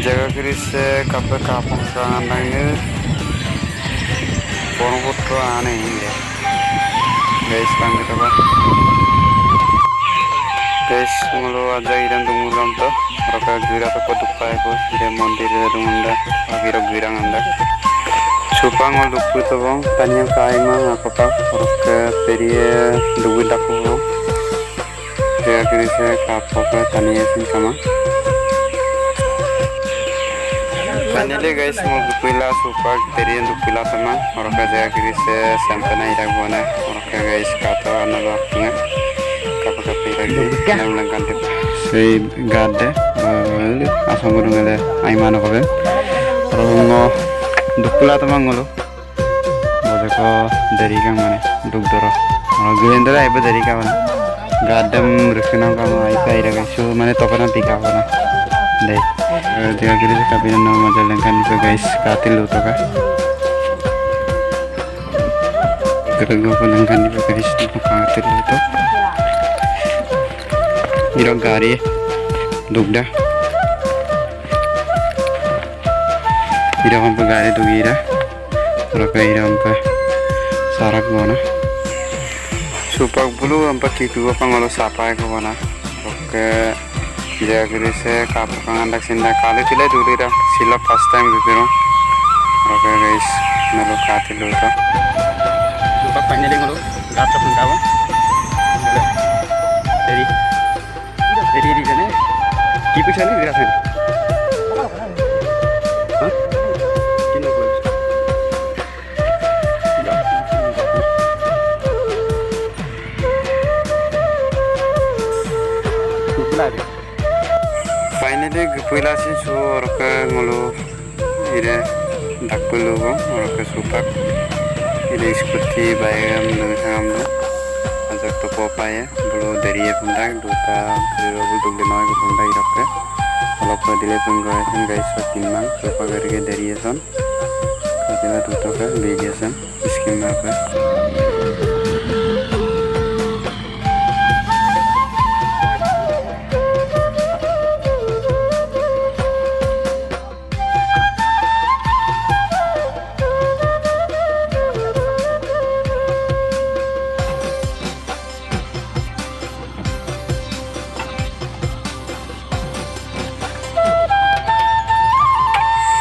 jaga kiri se kape kapong serangan nangnya borong foto aneh ini guys bang kita bang guys mulu aja iran tunggulam tuh mereka gira tuh kotuk pakai ide montir itu tungunda gira gira nganda supang mulu duku tuh bang tanya kain mah apa pak mereka peria duku daku bang jaga kiri se kapong ke tanya sih kama finally guys mau dupila super terian dupila teman orang kerja kiri se sampai naik buana orang guys kata anak waktunya kapal lagi yang melengkan tip si gade asam gunung ada aiman apa ben orang dupila teman ngolo boleh ko dari kang mana dup doro orang gue dari apa dari kawan gadam rekenang kamu aika ira guys so mana topanan tiga apa deh dia kiri kabin nama jalankan juga guys katil lo toka kerja penangkan juga guys katil lo to iro gari dugda iro hampa gari dugira raka iro hampa sarak mana supak bulu hampa kiku apa ngalo sapa ko mana oke jaga kiri se kapal kangen sinda kali tila dulu dah sila first time gitu oke guys melu katil dulu tuh suka finally ngelu gacha pun tahu jadi di sana kipu sana di sana hah kino boleh lagi finally gupila sih suara ke ngulu ide dak belu orang ke supak ide seperti bayam dengan samdo ajak to popa ya belu dari ya pundak duta kiro bulu de noy pundak iroke kalau ke dile penggawesan guys satimang popa garige dari ya son kadela duta ke biasan skim apa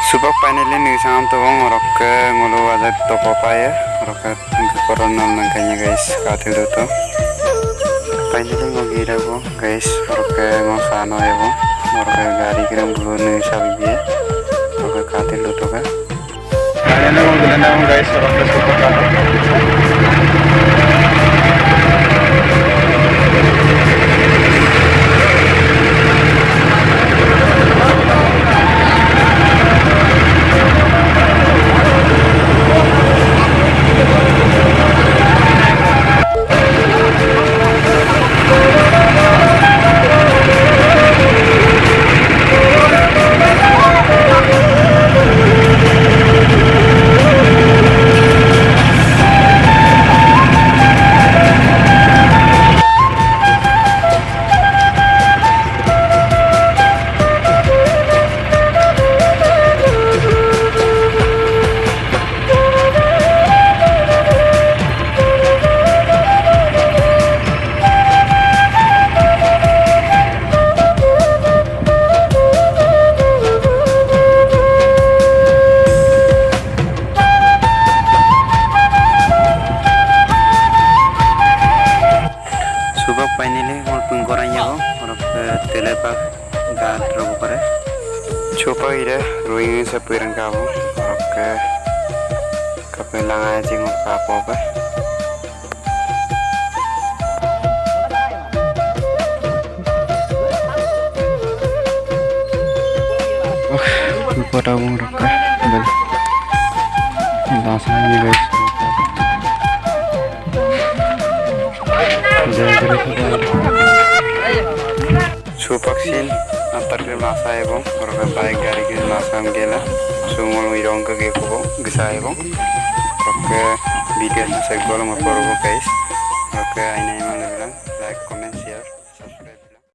supak finally nih sam tuh bang orang ke ngulu ada toko ya orang ke corona nangkanya guys katil itu finally mau gira bang guys orang ke mau sano ya bang orang ke gari kirim dulu nih sabi ya orang ke katil itu kan finally mau gira bang guys orang ke supak finally mau penggorannya kok orang ke telepak dan robo kore coba ide ruing sepiring kamu orang ke kepelang aja ngop apa lupa tahu orang ke langsung ini guys supaksin antar ke masa ya bang orang baik dari ke masa gila semua irong ke gitu bang gesai bang oke video saya boleh mau guys oke ini emang bilang like comment